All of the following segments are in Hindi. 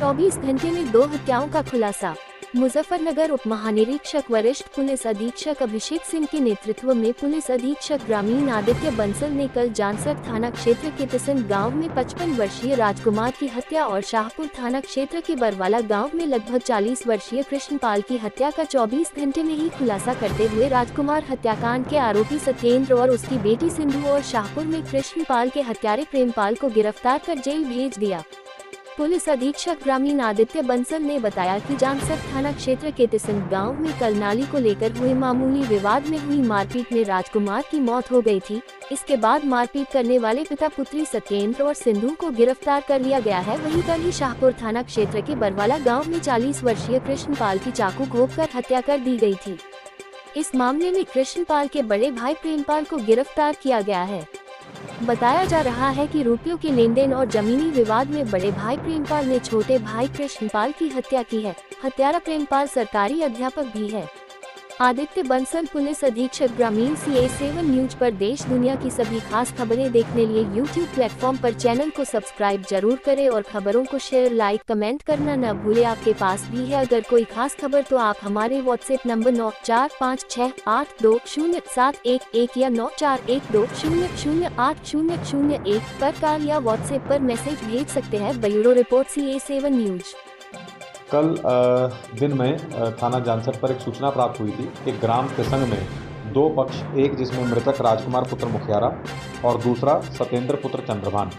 24 घंटे में 2 हत्याओं का खुलासा। मुजफ्फरनगर उप महानिरीक्षक वरिष्ठ पुलिस अधीक्षक अभिषेक सिंह के नेतृत्व में पुलिस अधीक्षक ग्रामीण आदित्य बंसल ने कल जानसर थाना क्षेत्र के तिसन गांव में 55 वर्षीय राजकुमार की हत्या और शाहपुर थाना क्षेत्र के बरवाला गांव में लगभग 40 वर्षीय कृष्णपाल की हत्या का 24 घंटे में ही खुलासा करते हुए राजकुमार हत्याकांड के आरोपी सत्येंद्र और उसकी बेटी सिंधु और शाहपुर में कृष्णपाल के हत्यारे प्रेमपाल को गिरफ्तार कर जेल भेज दिया। पुलिस अधीक्षक ग्रामीण आदित्य बंसल ने बताया कि जानसर थाना क्षेत्र के तिसन गांव में कल नाली को लेकर हुए मामूली विवाद में हुई मारपीट में राजकुमार की मौत हो गई थी। इसके बाद मारपीट करने वाले पिता पुत्री सत्येंद्र और सिंधु को गिरफ्तार कर लिया गया है। वहीं कल ही शाहपुर थाना क्षेत्र के बरवाला गाँव में 40 वर्षीय कृष्णपाल की चाकू घोंपकर हत्या कर दी गयी थी। इस मामले में कृष्णपाल के बड़े भाई प्रेमपाल को गिरफ्तार किया गया है। बताया जा रहा है कि रुपयों के लेन देन और जमीनी विवाद में बड़े भाई प्रेमपाल ने छोटे भाई कृष्णपाल की हत्या की है। हत्यारा प्रेमपाल सरकारी अध्यापक भी है। आदित्य बंसल पुलिस अधीक्षक ग्रामीण CA7 न्यूज पर देश दुनिया की सभी खास खबरें देखने लिए YouTube प्लेटफॉर्म पर चैनल को सब्सक्राइब जरूर करें और खबरों को शेयर लाइक कमेंट करना न भूले। आपके पास भी है अगर कोई खास खबर तो आप हमारे WhatsApp नंबर 9456820711 या 9412008001 पर कॉल या WhatsApp पर मैसेज भेज सकते हैं। Bureau report CA7 news. कल दिन में थाना जानसर पर एक सूचना प्राप्त हुई थी कि ग्राम तिसंग में दो पक्ष, एक जिसमें मृतक राजकुमार पुत्र मुखियारा और दूसरा सत्येंद्र पुत्र चंद्रभान,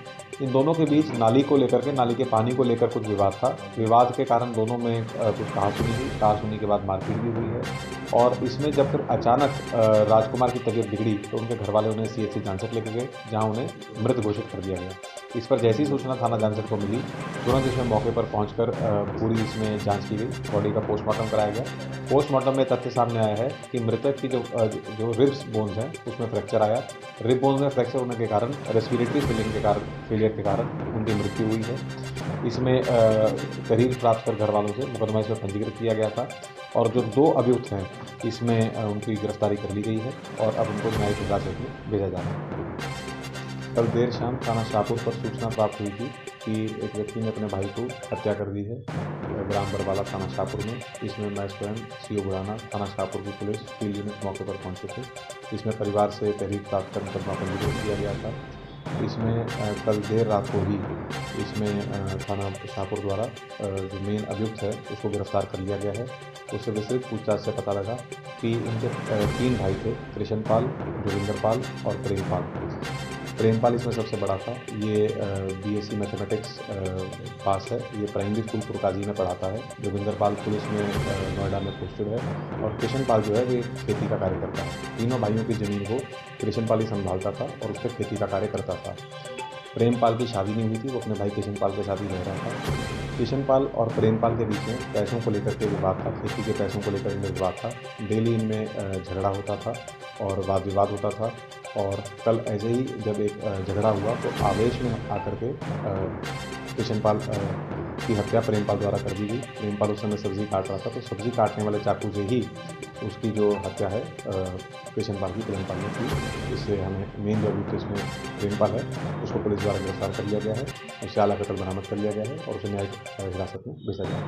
इन दोनों के बीच नाली को लेकर के, नाली के पानी को लेकर कुछ विवाद था। विवाद के कारण दोनों में कुछ कहासुनी हुई, कहासुनी के बाद मारपीट भी हुई है। और इसमें जब फिर अचानक राजकुमार की तबीयत बिगड़ी तो उनके घर वाले उन्हें CHC जानसर लेकर गए, जहां उन्हें मृत घोषित कर दिया गया। इस पर जैसी सूचना थाना जानसर को मिली, तुरंत इसमें मौके पर पहुंचकर पूरी इसमें जांच की गई। बॉडी का पोस्टमार्टम कराया गया। पोस्टमार्टम में तथ्य सामने आया है कि मृतक की जो रिब्स बोन्स हैं उसमें फ्रैक्चर आया। रिब बोन्स में फ्रैक्चर होने के कारण रेस्पिरेटरी फेलियर के कारण उनकी मृत्यु हुई है। इसमें तहरीर प्राप्त कर घर वालों से मुकदमा इसमें पंजीकृत किया गया था और जो 2 अभियुक्त हैं इसमें उनकी गिरफ्तारी कर ली गई है और अब उनको न्यायिक हिरासत में भेजा जा रहा है। कल देर शाम थाना शाहपुर पर सूचना प्राप्त हुई थी कि एक व्यक्ति ने अपने भाई को हत्या कर दी है ग्राम बरवाला थाना शाहपुर में। इसमें मैं स्वयं CO बुढ़ाना थाना शाहपुर की पुलिस फील्ड यूनिट मौके पर पहुंचे थे। इसमें परिवार से तहरीर प्राप्त कर मुकदमा पंजीकृत किया गया था। इसमें कल देर रात को ही इसमें थाना शाहपुर द्वारा जो मेन अभियुक्त है उसको गिरफ्तार कर लिया गया है। उससे विस्तृत पूछताछ से पता लगा कि इनके 3 भाई थे, कृष्णपाल, जोगिंदरपाल और प्रेमपाल। प्रेमपाल इसमें सबसे बड़ा था। ये BSc मैथमेटिक्स पास है। ये प्राइमरी स्कूल पुरकाजी में पढ़ाता है। जोगिंदरपाल पुलिस में नोएडा में पोस्टेड है और कृष्णपाल जो है वो खेती का कार्य करता है। तीनों भाइयों की ज़मीन को कृष्णपाल ही संभालता था और उस पर खेती का कार्य करता था। प्रेमपाल की शादी नहीं हुई थी, वो अपने भाई कृष्णपाल के साथ ही रह रहा था। कृष्णपाल और प्रेमपाल के बीच में पैसों को लेकर के विवाद था, खेती के पैसों को लेकर इनमें विवाद था। डेली इनमें झगड़ा होता था और वाद विवाद होता था। और कल ऐसे ही जब एक झगड़ा हुआ तो आवेश में आकर के कृष्णपाल की हत्या प्रेमपाल द्वारा कर दी गई। प्रेमपाल उस समय सब्जी काट रहा था तो सब्जी काटने वाले चाकू से ही उसकी जो हत्या है कृष्णपाल की प्रेमपाल ने की। इससे हमें मेन जो अभियुक्त इसमें प्रेमपाल है उसको पुलिस द्वारा गिरफ्तार कर लिया गया है। उससे आला कत्ल बरामद कर लिया गया है और उसे न्यायिक हिरासत में भेजा गया है।